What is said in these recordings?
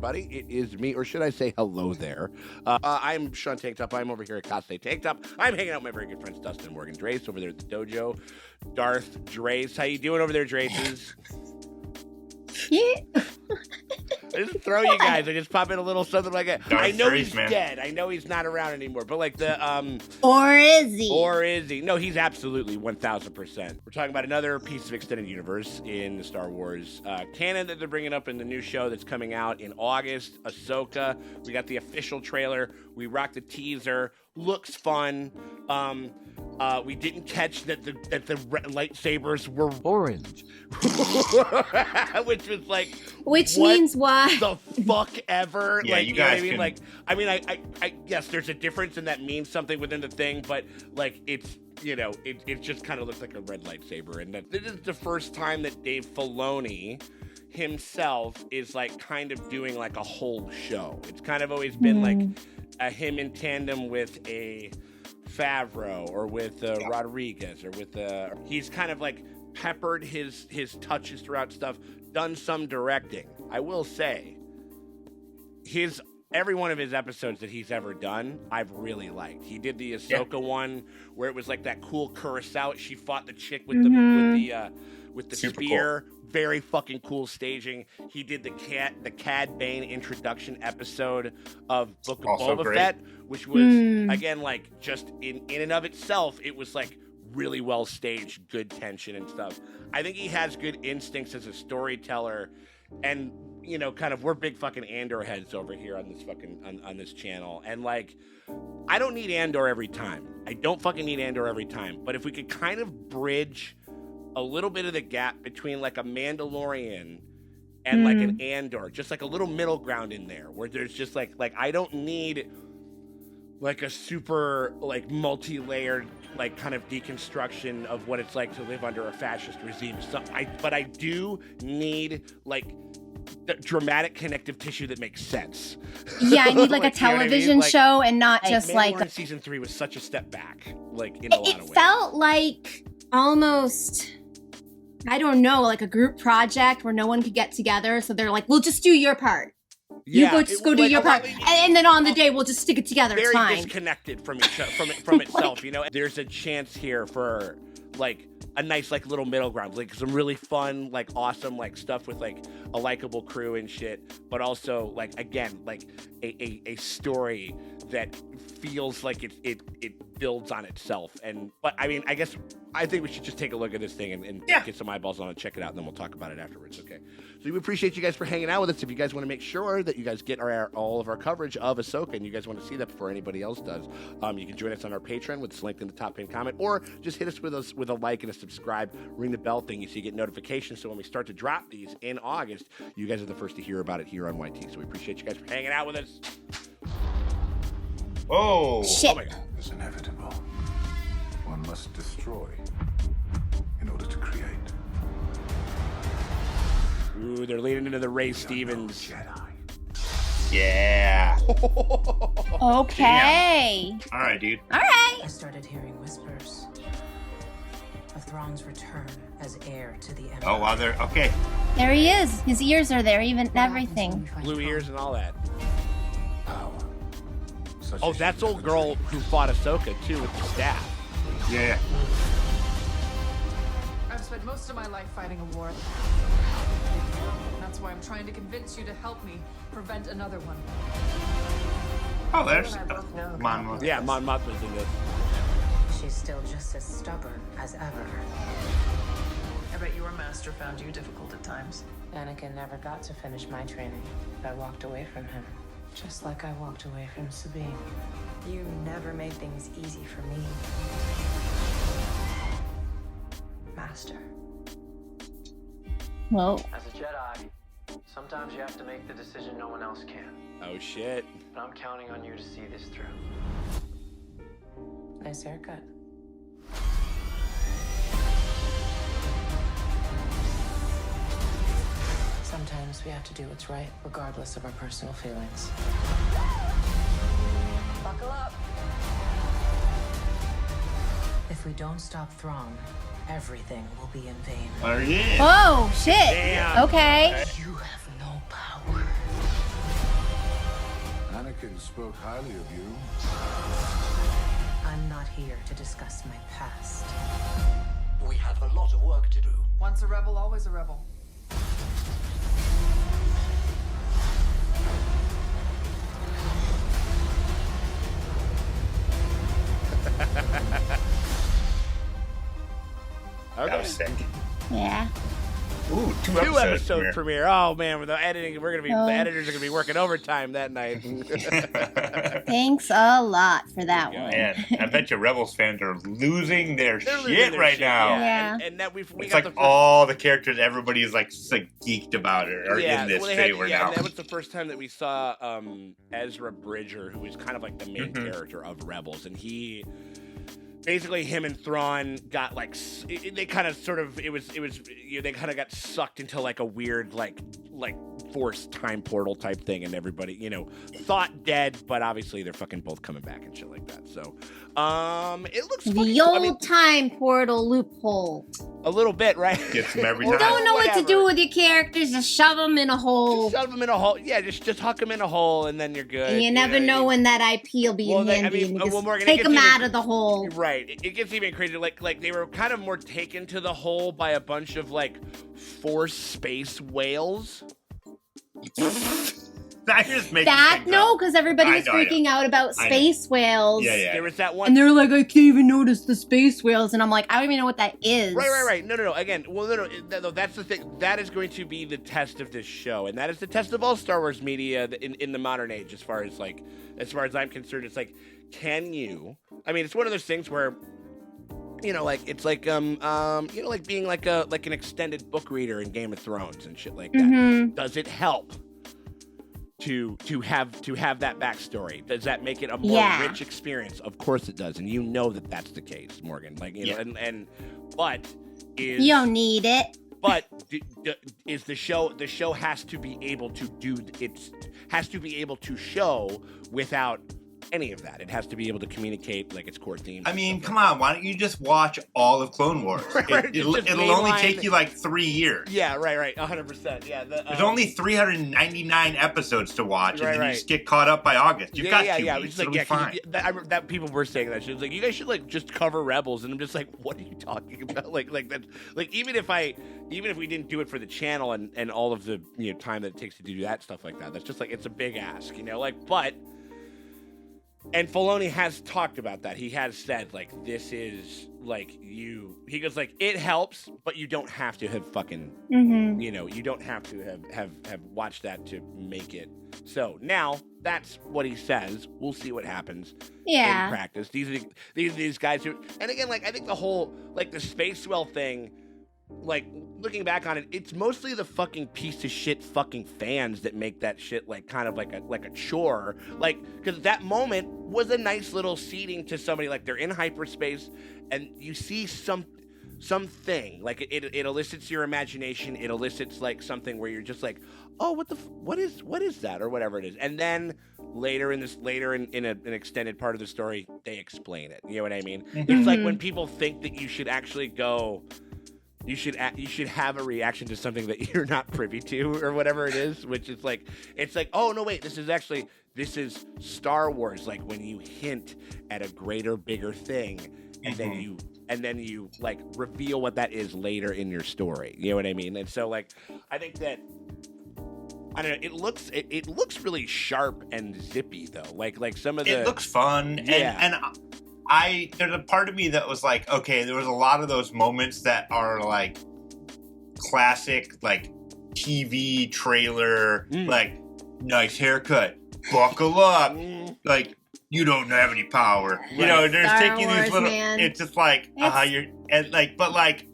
everybody. It is me, or should I say hello there. I'm Sean Tank Top. I'm over here at Cosplay Tank Top. I'm hanging out with my very good friends Dustin and Morgan Drace over there at the dojo. Darth Drace, how you doing over there, Draces? Yeah. I just throw you guys. I just pop in a little something like that. Darth I know Drace, he's man. dead. I know he's not around anymore. But like the Or is he? Or is he? No, he's absolutely 1,000%. We're talking about another piece of extended universe in the Star Wars canon that they're bringing up in the new show that's coming out in August. Ahsoka. We got the official trailer. We rocked the teaser. Looks fun. We didn't catch that the lightsabers were orange, which was like, which means why the fuck ever. Yeah, like, you guys know what I mean? Like, I yes, there's a difference, and that means something within the thing, but like, it's, you know, it just kind of looks like a red lightsaber, and that this is the first time that Dave Filoni himself is like kind of doing like a whole show. It's kind of always been like him in tandem with a Favreau or with Rodriguez or with he's kind of like peppered his touches throughout stuff, done some directing. I will say every one of his episodes that he's ever done, I've really liked. He did the Ahsoka one where it was like that cool Kurosawa. She fought the chick with the spear. Cool. Very fucking cool staging. He did the Cad Bane introduction episode of Book of Also Boba great. Fett, which was again like just in and of itself, it was like really well staged, good tension and stuff. I think he has good instincts as a storyteller, and you know, kind of we're big fucking Andor heads over here on this fucking on this channel, and like I don't need Andor every time. I don't fucking need Andor every time. But if we could kind of bridge a little bit of the gap between like a Mandalorian and like an Andor, just like a little middle ground in there where there's just like I don't need like a super like multi-layered like kind of deconstruction of what it's like to live under a fascist regime. But I do need like the dramatic connective tissue that makes sense. Yeah, I need like a television show and not just like season 3 was such a step back, like in a lot of ways. It felt like almost, I don't know, like a group project where no one could get together. So they're like, we'll just do your part. You go just go do your part. And then on the day, we'll just stick it together. It's fine. Very disconnected from itself, you know? There's a chance here for like a nice like little middle ground, like some really fun, like awesome like stuff with like a likable crew and shit, but also like again like a story that feels like it builds on itself. But I mean, I think we should just take a look at this thing and get some eyeballs on it, check it out, and then we'll talk about it afterwards. Okay. So we appreciate you guys for hanging out with us. If you guys want to make sure that you guys get all of our coverage of Ahsoka and you guys want to see that before anybody else does, you can join us on our Patreon, which is linked in the top pinned comment, or just hit us with a like and a subscribe, ring the bell thingy so you get notifications. So when we start to drop these in August, you guys are the first to hear about it here on YT. So we appreciate you guys for hanging out with us. Oh, shit. Oh my God. It's inevitable. One must destroy in order to create. Ooh, they're leaning into the Ray Stevens. Jedi. yeah. Okay. All right, dude. All right. I started hearing whispers of Thrawn's return as heir to the Empire. Oh, wow, they're okay. There he is. His ears are there, even everything. Blue ears and all that. Power. Such Oh, as that's you old never girl dreamed. who fought Ahsoka too with the staff. Yeah. I've spent most of my life fighting a war. That's why I'm trying to convince you to help me prevent another one. Oh, there's You and I both know Mon Mothma. Yeah, Mon Mothma's in this. She's still just as stubborn as ever. I bet your master found you difficult at times. Anakin never got to finish my training. I walked away from him, just like I walked away from Sabine. You never made things easy for me, Master. Well, As a Jedi, sometimes you have to make the decision no one else can. Oh shit. But I'm counting on you to see this through. Nice haircut. Sometimes we have to do what's right, regardless of our personal feelings. Buckle up. If we don't stop Thrawn, everything will be in vain. There he is. oh shit. Damn. Okay. You have no power. Anakin spoke highly of you. I'm not here to discuss my past. We have a lot of work to do. Once a rebel, always a rebel. That was sick. Yeah. Ooh, two Two episodes episode premiere. Oh man, with the editing, the editors are gonna be working overtime that night. Thanks a lot for that one. Man, I bet you Rebels fans are losing their They're shit losing their right shit, now. Yeah. And that we It's got like the first, all the characters, everybody is like geeked about it, or in this well, they trailer had, now. that was the first time that we saw Ezra Bridger, who was kind of like the main character of Rebels, and basically him and Thrawn got like they kind of sort of they kind of got sucked into like a weird like forced time portal type thing, and everybody thought dead, but obviously they're fucking both coming back and shit like that. So it looks The old time portal loophole. a little bit, right? Gets them every time. Don't know what to do with your characters, just shove them in a hole. Just shove them in a hole. Yeah, just huck them in a hole, and then you're good. And you never know when that IP will be handy. And you just Morgan, take them out of the hole. Right. It gets even crazier. Like they were kind of more taken to the hole by a bunch of like Force space whales. Because everybody was freaking out about space whales. Yeah. There was that one. And they were like, I can't even notice the space whales. And I'm like, I don't even know what that is. Right. No. Again, no. That's the thing. That is going to be the test of this show, and that is the test of all Star Wars media in the modern age. As far as I'm concerned, it's like, can you? I mean, it's one of those things where, it's like like being like an extended book reader in Game of Thrones and shit like that. Mm-hmm. Does it help to have that backstory? Does that make it a more rich experience? Of course it does, and you know that's the case, Morgan. Like but you don't need it. But is the show has to be able to show without any of that. It has to be able to communicate like its core themes. I mean, come on, why don't you just watch all of Clone Wars? It'll only take you like 3 years. Yeah, right, 100%. Yeah, there's only 399 episodes to watch, and then you just get caught up by August. You've got 2 weeks. It'll be fine. That people were saying that shit. Like, you guys should like just cover Rebels, and I'm just like, what are you talking about? Like that. Like even if we didn't do it for the channel and all of the time that it takes to do that stuff like that, that's just like, it's a big ask, but. And Filoni has talked about that. He has said, like, this is, like, he goes, like, it helps, but you don't have to have fucking, you don't have to have watched that to make it. So now that's what he says. We'll see what happens in practice. These guys who, and again, like, I think the whole, like, the space whale thing, like, looking back on it, it's mostly the fucking piece of shit fucking fans that make that shit like kind of like a chore. Like, because that moment was a nice little seeding to somebody, like they're in hyperspace and you see something like it elicits your imagination. It elicits like something where you're just like, oh, what is that, or whatever it is. And then later in an extended part of the story, they explain it. You know what I mean? Mm-hmm. It's like when people think that you should actually go. You should have a reaction to something that you're not privy to, or whatever it is, which is like, it's like, oh no, wait, this is Star Wars, like when you hint at a greater, bigger thing, and then you like reveal what that is later in your story. You know what I mean? And so like, I think that, I don't know, it looks really sharp and zippy though. Like some of the, it looks fun, and there's a part of me that was like, okay, there was a lot of those moments that are like classic, like TV trailer, like nice haircut, buckle up, like you don't have any power. Right. You know, they're taking these little. Man. It's just like you're and like, but like,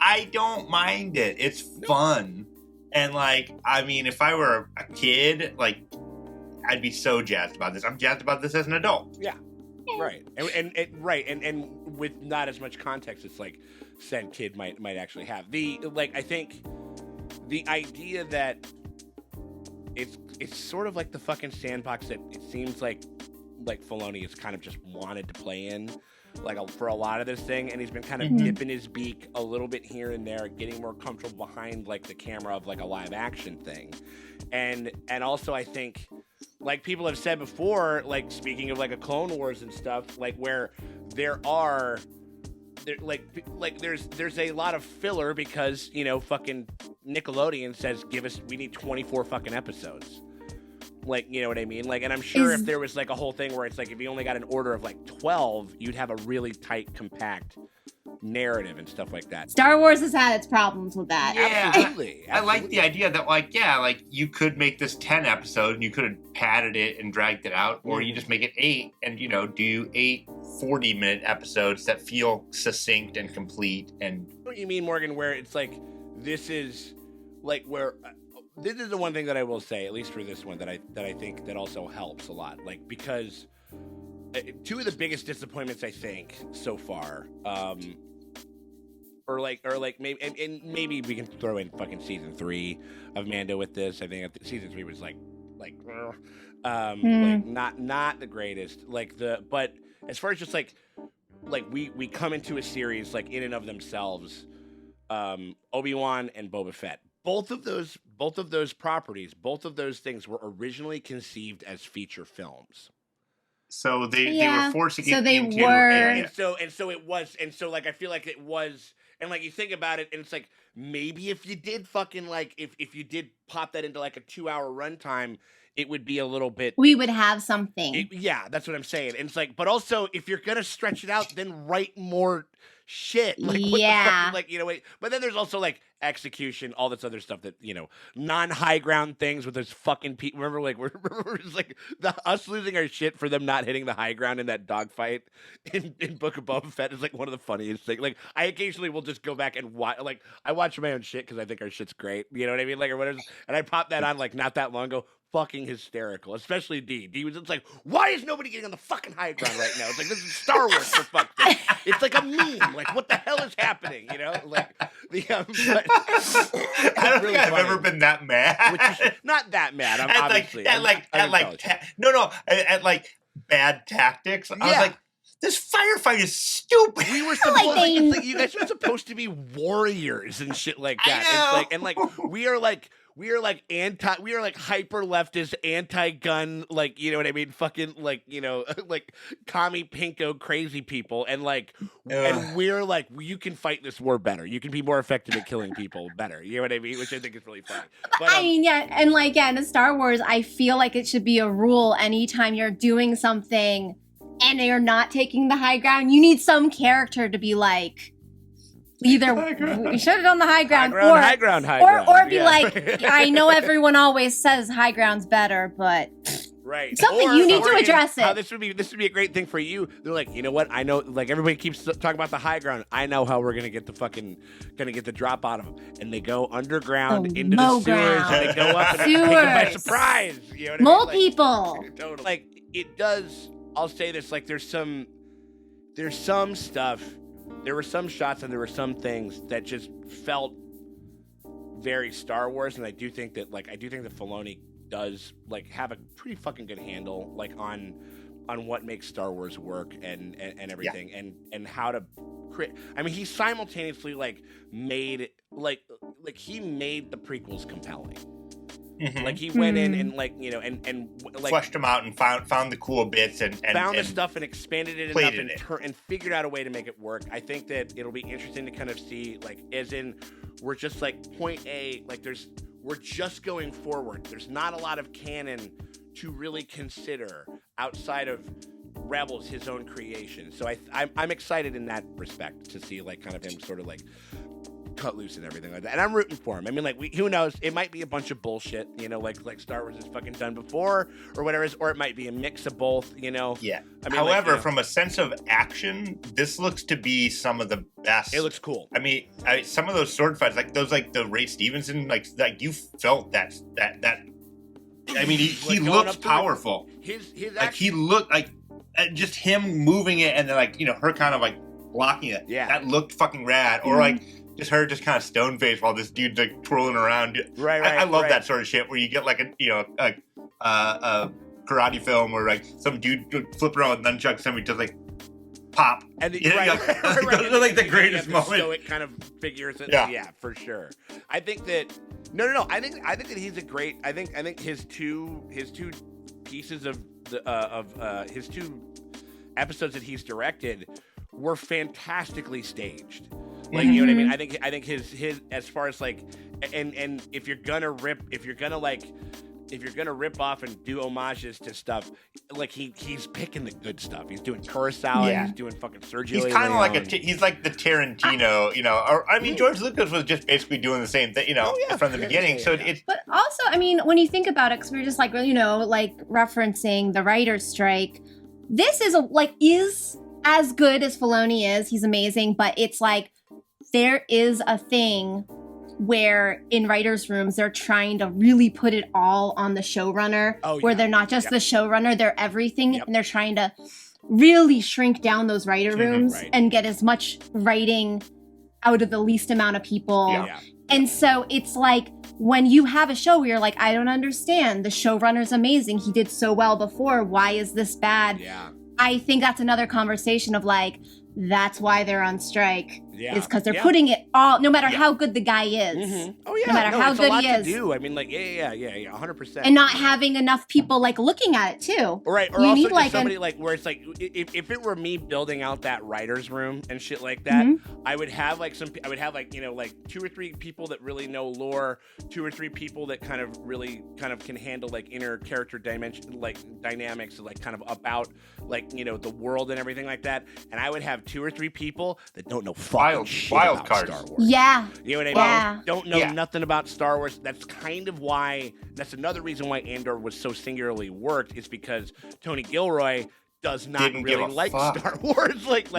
I don't mind it. It's fun, and like, I mean, if I were a kid, like, I'd be so jazzed about this. I'm jazzed about this as an adult. Yeah. Right, and with not as much context, it's like said kid might actually have I think the idea that it's sort of like the fucking sandbox that it seems like Filoni has kind of just wanted to play in, like for a lot of this thing, and he's been kind of dipping his beak a little bit here and there, getting more comfortable behind like the camera of like a live action thing, and also I think like people have said before, like speaking of like a Clone Wars and stuff, like where there's a lot of filler because, you know, fucking Nickelodeon says we need 24 fucking episodes. Like, you know what I mean? Like, and I'm sure if there was like a whole thing where it's like if you only got an order of like 12, you'd have a really tight, compact narrative and stuff like that. Star Wars has had its problems with that. Yeah, Absolutely. I like the idea that, like, yeah, like you could make this 10 episodes and you could have padded it and dragged it out, or you just make it 8 and, you know, do 8 40-minute episodes that feel succinct and complete. And what you mean, Morgan, where it's like this is like where this is the one thing that I will say, at least for this one, that I think that also helps a lot, like because two of the biggest disappointments I think so far, or maybe and maybe we can throw in fucking season 3 of Mando with this. I think season 3 was like not the greatest. But as far as just like we come into a series like in and of themselves, Obi-Wan and Boba Fett. Both of those properties, both of those things were originally conceived as feature films. So they were forcing it into and so it was, and so like I feel like it was, and like you think about it, and it's like maybe if you did fucking like if you did pop that into like a 2-hour runtime, it would be a little bit. We would have something. Yeah, that's what I'm saying. And it's like, but also if you're gonna stretch it out, then write more shit. Like, what the fuck, like, you know, but then there's also like execution, all this other stuff that, you know, non-high ground things with those fucking people. Remember, like, we're just like us losing our shit for them not hitting the high ground in that dogfight in Book of Boba Fett is like one of the funniest things. Like, I occasionally will just go back and watch, like, I watch my own shit because I think our shit's great. You know what I mean? Like, or whatever. And I popped that on like not that long ago. Fucking hysterical, especially D. D was just like, why is nobody getting on the fucking high ground right now? It's like, this is Star Wars for fuck's sake. It's like a meme. Like, what the hell is happening? You know, like the. But I don't think I've ever been that mad. Not that mad. I'm at obviously at like bad tactics. I was like, this firefight is stupid. We were supposed you guys were supposed to be warriors and shit like that. And we are like hyper leftist, anti-gun, like, you know what I mean? Fucking like, you know, like commie pinko crazy people. And like, and we're like, you can fight this war better. You can be more effective at killing people better. You know what I mean? Which I think is really funny. But, I mean, yeah. And like, yeah, in Star Wars, I feel like it should be a rule anytime you're doing something and you're not taking the high ground, you need some character to be like, either we should have done the high ground, or be like, I know everyone always says high ground's better, but right, something you need to address it. This would be a great thing for you. They're like, you know what? I know, like everybody keeps talking about the high ground. I know how we're gonna get the drop on them, and they go underground into the sewers, and they go up and take them by surprise. You know what I mean? Mole people. Totally. Like it does. I'll say this: like there's some stuff. There were some shots and there were some things that just felt very Star Wars, and I do think that Filoni does like have a pretty fucking good handle like on what makes Star Wars work and everything and how to create. I mean, he simultaneously like made he made the prequels compelling. Mm-hmm. Like he went in and like, you know, and like fleshed them out and found the cool bits and found the stuff and expanded it enough and figured out a way to make it work. I think that it'll be interesting to kind of see, like, as in we're just like point A, like we're just going forward. There's not a lot of canon to really consider outside of Rebels, his own creation. So I'm excited in that respect to see like kind of him sort of like cut loose and everything like that, and I'm rooting for him. I mean, like, who knows? It might be a bunch of bullshit, you know, like Star Wars has fucking done before, or whatever, or it might be a mix of both, you know. Yeah. I mean, however, like, you know, from a sense of action, this looks to be some of the best. It looks cool. I mean, some of those sword fights, like those, like the Ray Stevenson, like you felt that. I mean, he looks powerful. His like he looked like just him moving it, and then like, you know, her kind of like blocking it. Yeah, that looked fucking rad. Or like. Just her just kind of stone faced while this dude's like twirling around. Right. I love that sort of shit where you get like a karate film where like some dude flipping around with nunchucks, somebody just like pop. And those are like the greatest moment. Stoic kind of figures. Yeah, for sure. I think that I think that he's a great. I think his two pieces of his 2 episodes that he's directed were fantastically staged. Like, you know what I mean? I think his as far as like, and if you're gonna rip off and do homages to stuff, like he's picking the good stuff. He's doing Kurosawa. He's doing fucking Sergio. He's kind of like he's like the Tarantino, you know. Or I mean, George Lucas was just basically doing the same thing, you know, from the beginning. So it's. But also, I mean, when you think about it, because we're just like, you know, like referencing the writer's strike. This is is as good as Filoni is. He's amazing, but it's like there is a thing where in writers' rooms they're trying to really put it all on the showrunner, where they're not just the showrunner, they're everything, and they're trying to really shrink down those writer rooms and get as much writing out of the least amount of people. And so it's like when you have a show where you're like, I don't understand, the showrunner's amazing, he did so well before, why is this bad? I think that's another conversation of like, that's why they're on strike. Is because they're putting it all, no matter how good the guy is. Oh yeah, no matter how good he is. I mean, like, 100%. And not having enough people like looking at it too. Right, or you also need like somebody like where it's like, if it were me building out that writer's room and shit like that, I would have like you know, like 2 or 3 people that really know lore, 2 or 3 people that kind of can handle like inner character dimension, like dynamics, like kind of about like, you know, the world and everything like that. And I would have 2 or 3 people that don't know wild cards. Star Wars. Yeah. You know what I mean? Don't know nothing about Star Wars. That's kind of why, that's another reason why Andor was so singularly worked, is because Tony Gilroy does not really like Star Wars. like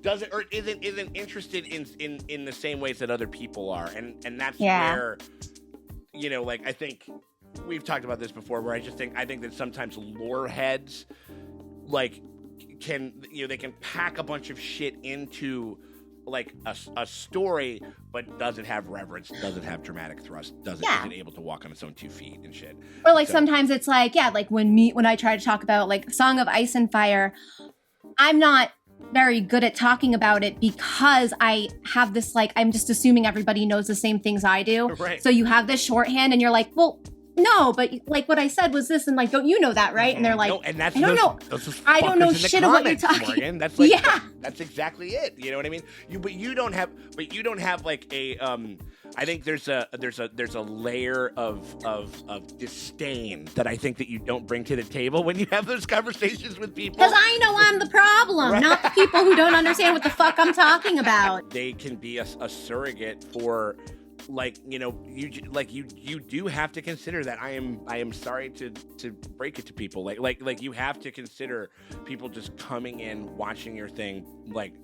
doesn't, or isn't interested in the same ways that other people are. And that's where, you know, like, I think we've talked about this before, where I think that sometimes lore heads like they can pack a bunch of shit into like a story, but doesn't have reverence, doesn't have dramatic thrust, isn't able to walk on its own 2 feet and shit. Or like sometimes it's like, like when I try to talk about like Song of Ice and Fire, I'm not very good at talking about it because I have this like, I'm just assuming everybody knows the same things I do. Right. So you have this shorthand and you're like, well, no, but like what I said was this, and like, don't you know that, right? And they're like, no, and that's I don't know. I don't know shit of what you're talking. Morgan. That's like, that's exactly it. You know what I mean? You don't have like a I think there's a layer of disdain that I think that you don't bring to the table when you have those conversations with people. Because I know I'm the problem, not the people who don't understand what the fuck I'm talking about. They can be a surrogate for, like, you know, you do have to consider that. I am sorry to break it to people, like you have to consider people just coming in, watching your thing, like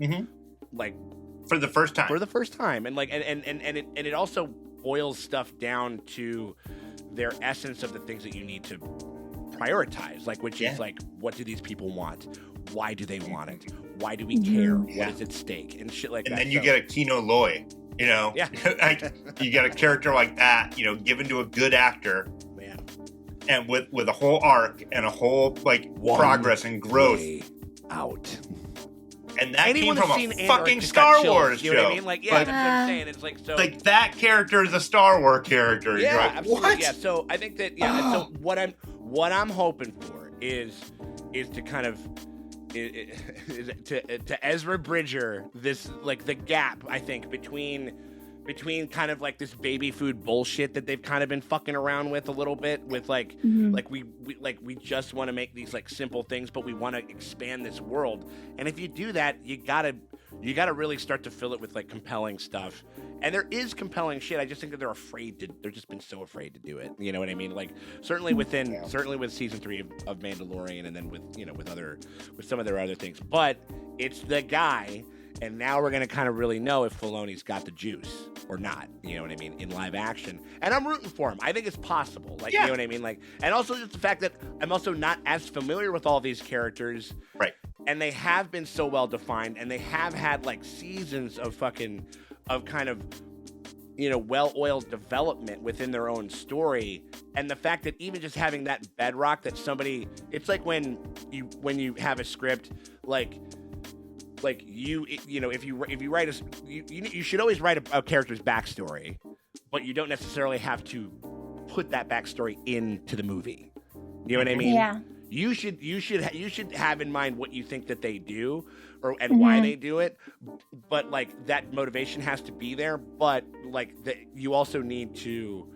for the first time, and like and it also boils stuff down to their essence of the things that you need to prioritize, like, which is like, what do these people want? Why do they want it? Why do we care? What is at stake? And shit like that. And then you get a Kino Loy, you know? You get a character like that, you know, given to a good actor. Man. And with a whole arc and a whole, like, progress and growth. Out. And that came from a fucking Star Wars show. You know what I mean? Like, that's what I'm saying. It's like, so. Like, that character is a Star Wars character. Yeah, like, absolutely. what? Yeah, so I think that, so what I'm hoping for is to kind of, to Ezra Bridger this, like, the gap, I think, between kind of like this baby food bullshit that they've kind of been fucking around with a little bit, with like we just want to make these like simple things, but we want to expand this world. And if you do that, you gotta really start to fill it with like compelling stuff. And there is compelling shit. I just think that they're just been so afraid to do it. You know what I mean? Like, certainly with season 3 of Mandalorian, and then with some of their other things. But it's the guy. And now we're going to kind of really know if Filoni's got the juice or not, you know what I mean, in live action. And I'm rooting for him. I think it's possible. Like, you know what I mean? Like, and also just the fact that I'm also not as familiar with all these characters. Right. And they have been so well defined, and they have had like seasons of kind of, you know, well-oiled development within their own story. And the fact that even just having that bedrock that somebody, it's like when you have a script, like you know, if you write you should always write a character's backstory, but you don't necessarily have to put that backstory into the movie. You know what I mean? Yeah. You should have in mind what you think that they do, and why they do it. But like that motivation has to be there. But like you also need to,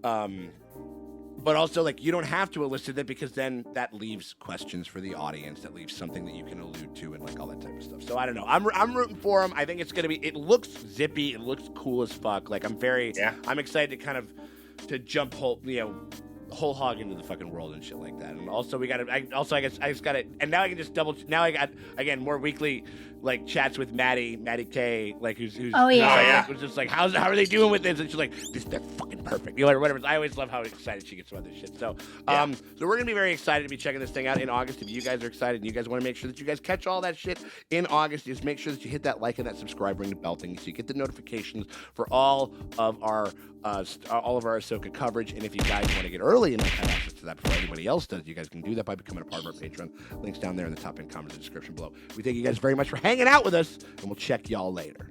but also like you don't have to elicit it, because then that leaves questions for the audience. That leaves something that you can allude to and like all that type of stuff. So I don't know. I'm rooting for him. I think it's gonna be. It looks zippy. It looks cool as fuck. Like I'm excited to kind of jump whole hog into the fucking world and shit like that. And also I just got it. And now I can just now I got again more weekly like chats with Maddie K, like who's was just like how are they doing with this? And she's like, they're fucking perfect, or whatever. I always love how excited she gets about this shit. So so we're gonna be very excited to be checking this thing out in August. If you guys are excited and you guys want to make sure that you guys catch all that shit in August, just make sure that you hit that like and that subscribe, ring the bell thing, so you get the notifications for all of our Ahsoka coverage. And if you guys want to get early and have access to that before anybody else does, you guys can do that by becoming a part of our Patreon. Links down there in the top end comments and description below. We thank you guys very much for hanging out with us, and we'll check y'all later.